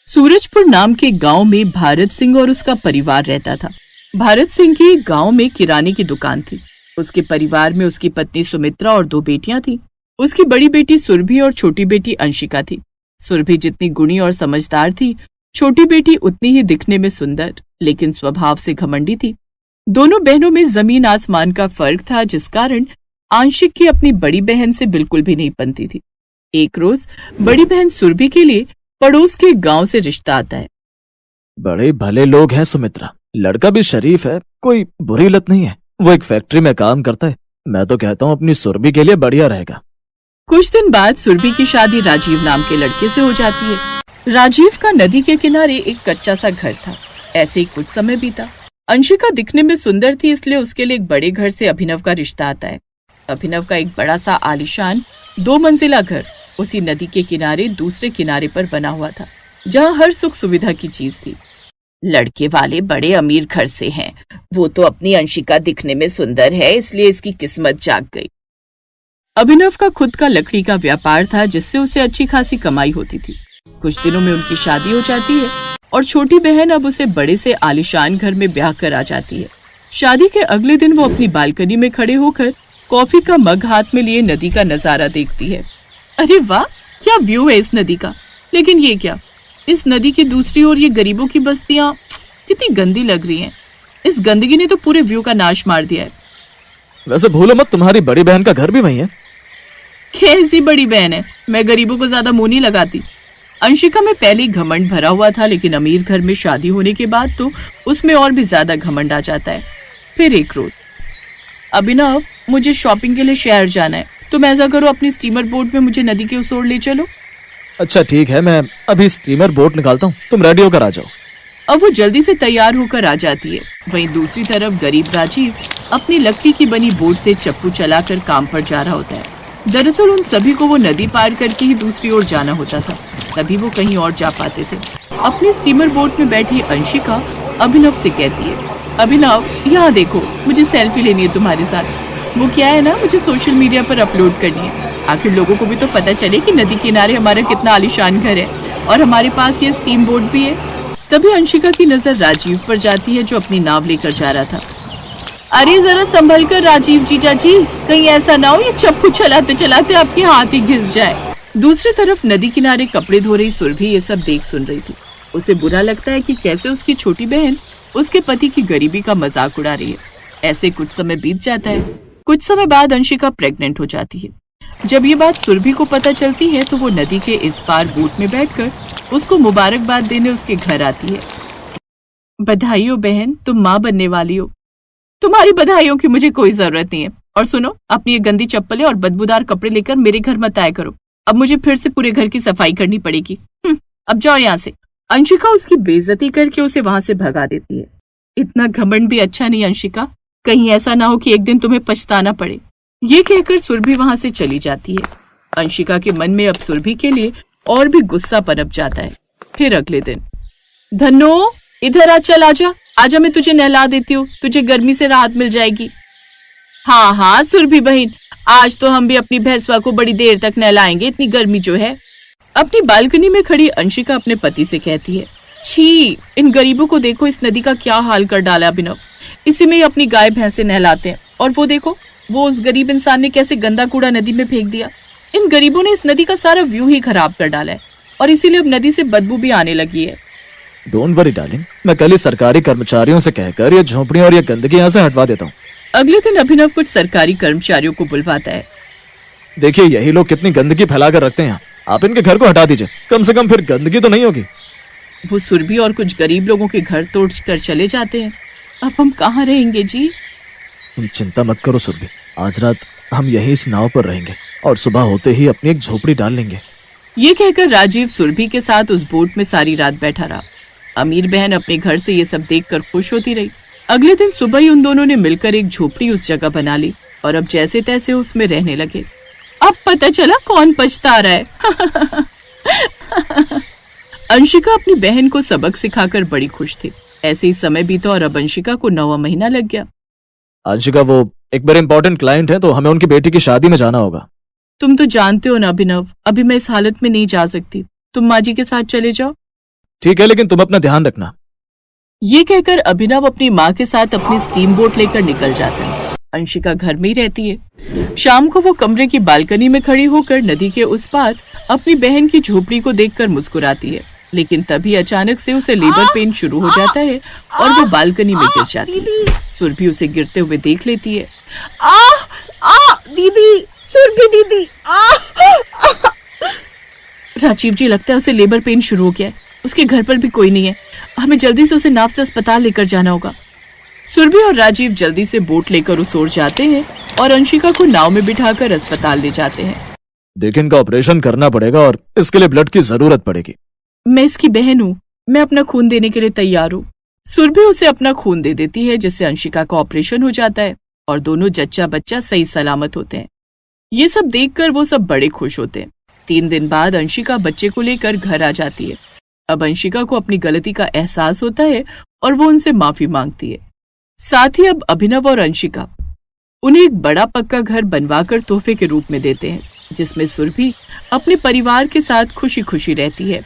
सूरजपुर नाम के गांव में भारत सिंह और उसका परिवार रहता था। भारत सिंह की गांव में किराने की दुकान थी। उसके परिवार में उसकी पत्नी सुमित्रा और 2 बेटियां थी। उसकी बड़ी बेटी सुरभि और छोटी बेटी अंशिका थी। सुरभि जितनी गुणी और समझदार थी, छोटी बेटी उतनी ही दिखने में सुंदर लेकिन स्वभाव से घमंडी थी। दोनों बहनों में जमीन आसमान का फर्क था, जिस कारण आंशिक की अपनी बड़ी बहन से बिल्कुल भी नहीं बनती थी। एक रोज बड़ी बहन सुरभि के लिए पड़ोस के गांव से रिश्ता आता है। बड़े भले लोग हैं सुमित्रा, लड़का भी शरीफ है, कोई बुरी लत नहीं है। वो एक फैक्ट्री में काम करता है। मैं तो कहता हूँ अपनी सुरभि के लिए बढ़िया रहेगा। कुछ दिन बाद सुरभि की शादी राजीव नाम के लड़के से हो जाती है। राजीव का नदी के किनारे एक कच्चा सा घर था। ऐसे ही कुछ समय बीता। अंशिका दिखने में सुंदर थी, इसलिए उसके लिए एक बड़े घर से अभिनव का रिश्ता आता है। अभिनव का एक बड़ा सा आलीशान 2 मंजिला घर उसी नदी के किनारे दूसरे किनारे पर बना हुआ था, जहाँ हर सुख सुविधा की चीज थी। लड़के वाले बड़े अमीर घर से हैं। वो तो अपनी अंशिका दिखने में सुंदर है, इसलिए इसकी किस्मत जाग गई। अभिनव का खुद का लकड़ी का व्यापार था, जिससे उसे अच्छी खासी कमाई होती थी। कुछ दिनों में उनकी शादी हो जाती है और छोटी बहन अब उसे बड़े से आलीशान घर में ब्याह कर आ जाती है। शादी के अगले दिन वो अपनी बालकनी में खड़े होकर कॉफी का मग हाथ में लिए नदी का नजारा देखती है। अरे वाह, क्या व्यू है इस नदी का। लेकिन ये क्या, इस नदी की दूसरी ओर ये गरीबों की बस्तियां कितनी गंदी लग रही हैं। इस गंदगी ने तो पूरे व्यू का नाश मार दिया है। वैसे भूलो मत, तुम्हारी बड़ी बहन का घर भी वही है। कैसी बड़ी बहन है, मैं गरीबों को ज्यादा मुंह नहीं लगाती। अंशिका में पहले घमंड भरा हुआ था, लेकिन अमीर घर में शादी होने के बाद तो उसमें और भी ज्यादा घमंड आ जाता है। फिर एक रोज, अभिनव मुझे शॉपिंग के लिए शहर जाना है, तुम ऐसा करो अपनी स्टीमर बोट में मुझे नदी के उस ओर ले चलो। अच्छा ठीक है, मैं अभी स्टीमर बोट निकालता हूँ, तुम रेडी होकर आ जाओ। अब वो जल्दी से तैयार होकर आ जाती है। वहीं दूसरी तरफ गरीब राजीव अपनी लकड़ी की बनी बोट से चप्पू चलाकर काम पर जा रहा होता है। दरअसल उन सभी को वो नदी पार करके ही दूसरी ओर जाना होता था, तभी वो कहीं और जा पाते थे। अपनी स्टीमर बोट में बैठी अंशिका अभिनव से कहती है, अभिनव यहाँ देखो, मुझे सेल्फी लेनी है तुम्हारे साथ। वो क्या है ना, मुझे सोशल मीडिया पर अपलोड करनी है। आखिर लोगों को भी तो पता चले कि नदी किनारे हमारा कितना आलीशान घर है और हमारे पास ये स्टीम बोट भी है। तभी अंशिका की नजर राजीव पर जाती है, जो अपनी नाव लेकर जा रहा था। अरे जरा संभल कर राजीव जीजा जी, कहीं ऐसा ना हो ये चप्पू चलाते चलाते आपके हाथ ही घिस जाए। दूसरी तरफ नदी किनारे कपड़े धो रही सुरभि ये सब देख सुन रही थी। उसे बुरा लगता है कि कैसे उसकी छोटी बहन उसके पति की गरीबी का मजाक उड़ा रही है। ऐसे कुछ समय बीत जाता है। कुछ समय बाद अंशिका प्रेग्नेंट हो जाती है। जब ये बात सुरभि को पता चलती है तो वो नदी के इस पार बोट में बैठकर उसको मुबारकबाद देने उसके घर आती है। बधाई हो बहन, तुम माँ बनने वाली हो। तुम्हारी बधाइयों की मुझे कोई जरूरत नहीं है। और सुनो, अपनी ये गंदी चप्पलें और बदबूदार कपड़े लेकर मेरे घर मत आया करो। अब मुझे फिर से पूरे घर की सफाई करनी पड़ेगी। अब जाओ यहाँ से। अंशिका उसकी बेइज्जती करके उसे वहां से भगा देती है। इतना घमंड भी अच्छा नहीं अंशिका, कहीं ऐसा ना हो कि एक दिन तुम्हें पछताना पड़े। ये कहकर सुरभि वहां से चली जाती है। अंशिका के मन में अब सुरभि के लिए और भी गुस्सा पनप जाता है। फिर अगले दिन, धन्नो इधर आ, चल आजा, आजा मैं तुझे नहला देती हूँ, तुझे गर्मी से राहत मिल जाएगी। हाँ हाँ सुरभि बहन, आज तो हम भी अपनी भैंसवा को बड़ी देर तक नहलाएंगे, इतनी गर्मी जो है। अपनी बालकनी में खड़ी अंशिका अपने पति से कहती है, छी, इन गरीबों को देखो, इस नदी का क्या हाल कर डाला अभिनव। इसी में ही अपनी गाय भैंसे नहलाते हैं और वो देखो, वो उस गरीब इंसान ने कैसे गंदा कूड़ा नदी में फेंक दिया। इन गरीबों ने इस नदी का सारा व्यू ही खराब कर डाला है और इसीलिए अब नदी से बदबू भी आने लगी है। डोंट वरी डार्लिंग, मैं कल ही सरकारी कर्मचारियों से कहकर ये झोंपड़ियां और ये गंदगी यहाँ से हटवा देता हूँ। अगले दिन अभिनव कुछ सरकारी कर्मचारियों को बुलवाता है। देखिए यही लोग कितनी गंदगी फैला कर रखते हैं, आप इनके घर को हटा दीजिए, कम से कम फिर गंदगी तो नहीं होगी। वो सुरभि और कुछ गरीब लोगों के घर तोड़ कर चले जाते हैं। अब हम कहाँ रहेंगे जी? तुम चिंता मत करो सुरभि, आज रात हम यही इस नाव पर रहेंगे और सुबह होते ही अपनी एक झोपड़ी डाल लेंगे। ये कहकर राजीव सुरभि के साथ उस बोट में सारी रात बैठा रहा। अमीर बहन अपने घर से ये सब देखकर खुश होती रही। अगले दिन सुबह ही उन दोनों ने मिलकर एक झोपड़ी उस जगह बना ली और अब जैसे तैसे उसमें रहने लगे। अब पता चला कौन पछता रहा है। अंशिका अपनी बहन को सबक सिखाकर बड़ी खुश थी। ऐसे ही समय बीता और अब अंशिका को 9वां महीना लग गया। अंशिका, वो एक बड़े इंपॉर्टेंट क्लाइंट है, तो हमें उनकी बेटी की शादी में जाना होगा। तुम तो जानते हो ना अभिनव, अभी मैं इस हालत में नहीं जा सकती, तुम माँ जी के साथ चले जाओ। ठीक है, लेकिन तुम अपना ध्यान रखना। ये कहकर अभिनव अपनी माँ के साथ अपनी स्टीम बोट लेकर निकल जाता है। अंशिका घर में ही रहती है। शाम को वो कमरे की बालकनी में खड़ी होकर नदी के उस पार अपनी बहन की झोपड़ी को देखकर मुस्कुराती है, लेकिन तभी अचानक से उसे लेबर पेन शुरू हो जाता है और वो बालकनी में गिर जाती है। सुरभि उसे गिरते हुए देख लेती है। दीदी, सुरभि दीदी, राजीव जी, लगता है उसे लेबर पेन शुरू हो गया है। उसके घर पर भी कोई नहीं है। हमें जल्दी से उसे नाव से अस्पताल लेकर जाना होगा। सुरभि और राजीव जल्दी से बोट लेकर उस ओर जाते हैं और अंशिका को नाव में बिठाकर अस्पताल ले जाते हैं। देखिए, इनका ऑपरेशन करना पड़ेगा और इसके लिए ब्लड की जरूरत पड़ेगी। मैं इसकी बहन हूँ, मैं अपना खून देने के लिए तैयार हूँ। सुरभि उसे अपना खून दे देती है, जिससे अंशिका का ऑपरेशन हो जाता है और दोनों जच्चा बच्चा सही सलामत होते हैं। ये सब देखकर वो सब बड़े खुश होते हैं। 3 दिन बाद अंशिका बच्चे को लेकर घर आ जाती है। अब अंशिका को अपनी गलती का एहसास होता है और वो उनसे माफी मांगती है। साथ ही अब अभिनव और अंशिका उन्हें एक बड़ा पक्का घर बनवाकर तोहफे के रूप में देते हैं, जिसमें सुरभि अपने परिवार के साथ खुशी खुशी रहती है।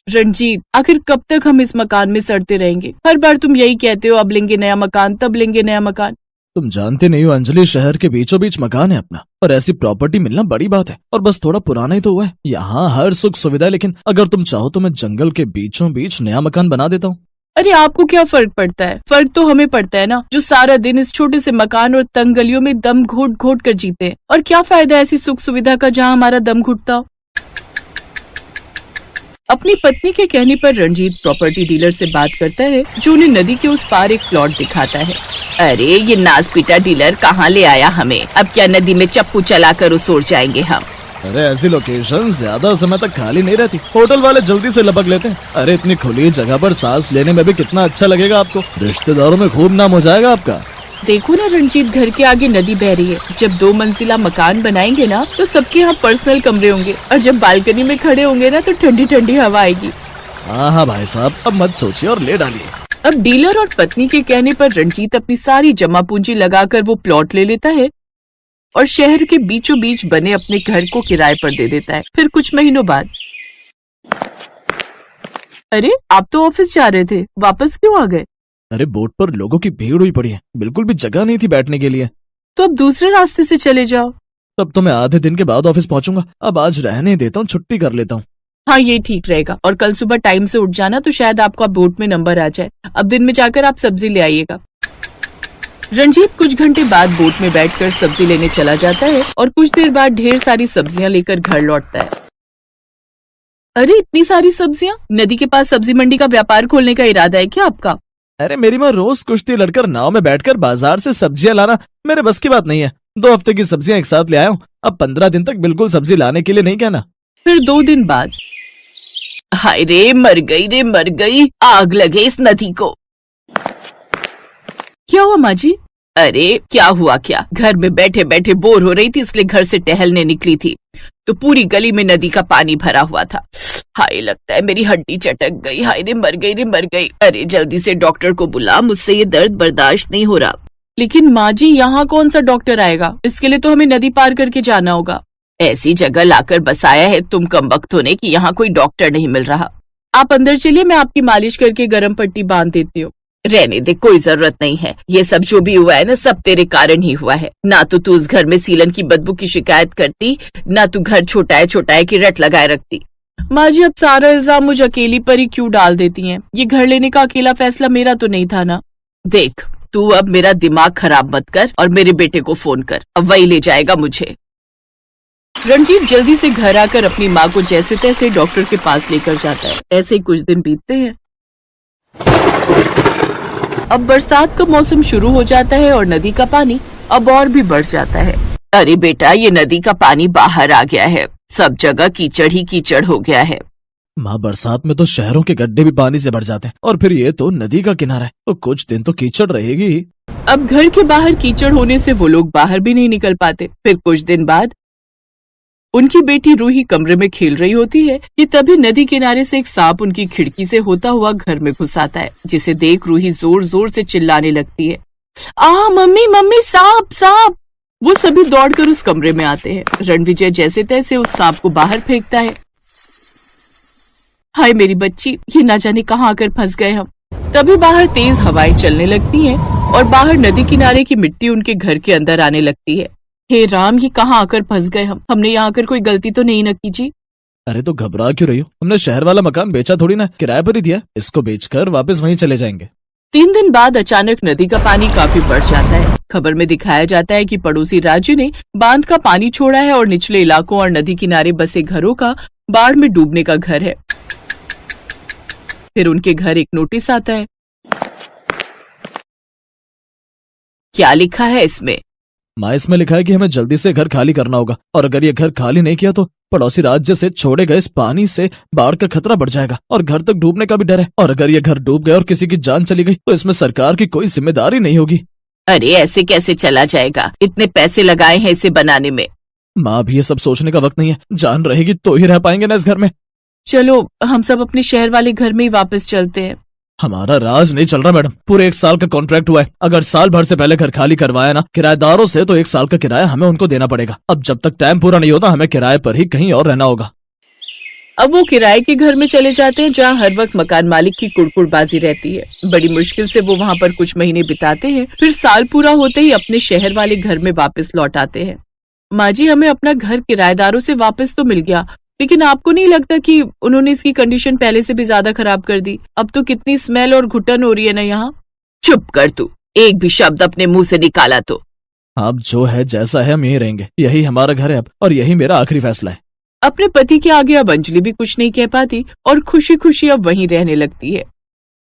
रणजीत, आखिर कब तक हम इस मकान में सड़ते रहेंगे? हर बार तुम यही कहते हो, अब लेंगे नया मकान, तब लेंगे नया मकान। तुम जानते नहीं हो अंजलि, शहर के बीचों बीच मकान है अपना, और ऐसी प्रॉपर्टी मिलना बड़ी बात है। और बस थोड़ा पुराना ही तो हुआ है। यहाँ हर सुख सुविधा है, लेकिन अगर तुम चाहो तो मैं जंगल के बीचों बीच नया मकान बना देता हूँ। अरे आपको क्या फर्क पड़ता है? फर्क तो हमें पड़ता है ना, जो सारा दिन इस छोटे से मकान और तंग गलियों में दम घोट घोट कर जीते हैं। और क्या फायदा ऐसी सुख सुविधा का जहाँ हमारा दम घुटता हो। अपनी पत्नी के कहने पर रणजीत प्रॉपर्टी डीलर से बात करता है, जो उन्हें नदी के उस पार एक प्लॉट दिखाता है। अरे ये नाज पीटा डीलर कहाँ ले आया हमें? अब क्या नदी में चप्पू चलाकर उस ओर जाएंगे हम? अरे ऐसी लोकेशन ज्यादा समय तक खाली नहीं रहती, होटल वाले जल्दी से लपक लेते हैं। अरे इतनी खुली जगह पर सांस लेने में भी कितना अच्छा लगेगा आपको, रिश्तेदारों में खूब नाम हो जाएगा आपका। देखो ना रणजीत, घर के आगे नदी बह रही है। जब 2 मंजिला मकान बनाएंगे ना, तो सबके यहाँ पर्सनल कमरे होंगे, और जब बालकनी में खड़े होंगे ना, तो ठंडी ठंडी हवा आएगी। हाँ भाई साहब, अब मत सोचिए और ले डालिए। अब डीलर और पत्नी के कहने पर रणजीत अपनी सारी जमा पूंजी लगाकर वो प्लॉट ले लेता है और शहर के बीचों बीच बने अपने घर को किराए पर दे देता है। फिर कुछ महीनों बाद, अरे आप तो ऑफिस जा रहे थे, वापस क्यों आ गए? अरे बोट पर लोगों की भीड़ हुई पड़ी है, बिल्कुल भी जगह नहीं थी बैठने के लिए। तो अब दूसरे रास्ते से चले जाओ। तब तो मैं आधे दिन के बाद ऑफिस पहुंचूंगा। अब आज रहने देता हूँ, छुट्टी कर लेता हूँ। हाँ, ये ठीक रहेगा। और कल सुबह टाइम से उठ जाना, तो शायद आपका बोट में नंबर आ जाए। अब दिन में जाकर आप सब्जी ले आइएगा। रणजीत कुछ घंटे बाद बोट में बैठकर सब्जी लेने चला जाता है और कुछ देर बाद ढेर सारी सब्जियां लेकर घर लौटता है। अरे इतनी सारी सब्जियां! नदी के पास सब्जी मंडी का व्यापार खोलने का इरादा है क्या आपका? अरे मेरी माँ रोज कुश्ती लड़कर नाव में बैठकर बाजार से सब्जियां लाना मेरे बस की बात नहीं है। 2 हफ्ते की सब्जियां एक साथ ले आया हूँ। अब 15 दिन तक बिल्कुल सब्जी लाने के लिए नहीं कहना। फिर 2 दिन बाद, हाय रे मर गई, आग लगे इस नदी को। क्या हुआ माँ जी? अरे क्या हुआ क्या, घर में बैठे बैठे बोर हो रही थी, इसलिए घर से टहलने निकली थी, तो पूरी गली में नदी का पानी भरा हुआ था। हाय, लगता है मेरी हड्डी चटक गई। हाय रे मर गई। अरे जल्दी से डॉक्टर को बुला, मुझसे ये दर्द बर्दाश्त नहीं हो रहा। लेकिन माँ जी, यहाँ कौन सा डॉक्टर आएगा? इसके लिए तो हमें नदी पार करके जाना होगा। ऐसी जगह लाकर बसाया है तुम कमबख्त होने की यहाँ कोई डॉक्टर नहीं मिल रहा। आप अंदर चलिए, मैं आपकी मालिश करके गर्म पट्टी बांध देती हूँ। रहने दे, कोई जरूरत नहीं है। ये सब जो भी हुआ है ना, सब तेरे कारण ही हुआ है। ना तो तू उस घर में सीलन की बदबू की शिकायत करती, ना तू घर छोटा की रट लगाए रखती। माँ जी, अब सारा इल्जाम मुझे अकेली पर ही क्यों डाल देती हैं? ये घर लेने का अकेला फैसला मेरा तो नहीं था ना। देख, तू अब मेरा दिमाग खराब मत कर और मेरे बेटे को फोन कर, अब वही ले जाएगा मुझे। रणजीत जल्दी से घर आकर अपनी माँ को जैसे तैसे डॉक्टर के पास लेकर जाता है। ऐसे ही कुछ दिन बीतते हैं। अब बरसात का मौसम शुरू हो जाता है और नदी का पानी अब और भी बढ़ जाता है। अरे बेटा, ये नदी का पानी बाहर आ गया है, सब जगह कीचड़ ही कीचड़ हो गया है। माँ, बरसात में तो शहरों के गड्ढे भी पानी से भर जाते हैं, और फिर ये तो नदी का किनारा है, तो कुछ दिन तो कीचड़ रहेगी ही। अब घर के बाहर कीचड़ होने से वो लोग बाहर भी नहीं निकल पाते। फिर कुछ दिन बाद उनकी बेटी रूही कमरे में खेल रही होती है कि तभी नदी किनारे से एक सांप उनकी खिड़की से होता हुआ घर में घुस आता है, जिसे देख रूही जोर जोर से चिल्लाने लगती है। मम्मी मम्मी सांप सांप। वो सभी दौड़कर उस कमरे में आते हैं। रणविजय जैसे तैसे उस सांप को बाहर फेंकता है। हाय मेरी बच्ची, ये ना जाने कहाँ आकर फंस गए हम। तभी बाहर तेज हवाएं चलने लगती हैं और बाहर नदी किनारे की मिट्टी उनके घर के अंदर आने लगती है। हे राम, ये कहाँ आकर फंस गए हम। हमने यहाँ आकर कोई गलती तो नहीं न की जी। अरे तो घबरा क्यों रही हो? हमने शहर वाला मकान बेचा थोड़ी ना, किराए पर ही दिया। इसको बेचकर वापस वहीं चले जाएंगे। 3 दिन बाद अचानक नदी का पानी काफी बढ़ जाता है। खबर में दिखाया जाता है कि पड़ोसी राज्य ने बांध का पानी छोड़ा है और निचले इलाकों और नदी किनारे बसे घरों का बाढ़ में डूबने का घर है। फिर उनके घर एक नोटिस आता है। क्या लिखा है इसमें? माँ, इसमें लिखा है कि हमें जल्दी से घर खाली करना होगा और अगर ये घर खाली नहीं किया तो पड़ोसी राज्य से छोड़े गए इस पानी से बाढ़ का खतरा बढ़ जाएगा और घर तक डूबने का भी डर है। और अगर ये घर डूब गया और किसी की जान चली गई तो इसमें सरकार की कोई जिम्मेदारी नहीं होगी। अरे ऐसे कैसे चला जाएगा? इतने पैसे लगाए हैं इसे बनाने में। माँ, भी ये सब सोचने का वक्त नहीं है। जान रहेगी तो ही रह पाएंगे ना इस घर में। चलो हम सब अपने शहर वाले घर में ही वापस चलते हैं। हमारा राज नहीं चल रहा मैडम। पूरे 1 साल का कॉन्ट्रैक्ट हुआ है। अगर साल भर से पहले घर खाली करवाया ना किराएदारों से तो 1 साल का किराया हमें उनको देना पड़ेगा। अब जब तक टाइम पूरा नहीं होता हमें किराए पर ही कहीं और रहना होगा। अब वो किराए के घर में चले जाते हैं जहाँ हर वक्त मकान मालिक की कुड़कुड़बाजी रहती है। बड़ी मुश्किल से वो वहाँ पर कुछ महीने बिताते हैं। फिर साल पूरा होते ही अपने शहर वाले घर में वापस लौट आते हैं। माँ जी, हमें अपना घर किराएदारों से वापस तो मिल गया, लेकिन आपको नहीं लगता कि उन्होंने इसकी कंडीशन पहले से भी ज्यादा खराब कर दी? अब तो कितनी स्मेल और घुटन हो रही है ना यहाँ। चुप कर तू, एक भी शब्द अपने मुंह से निकाला तो। अब जो है जैसा है हम यहीं रहेंगे। यही हमारा घर है अब और यही मेरा आखिरी फैसला है। अपने पति के आगे अब अंजलि भी कुछ नहीं कह पाती और खुशी खुशी अब वहीं रहने लगती है।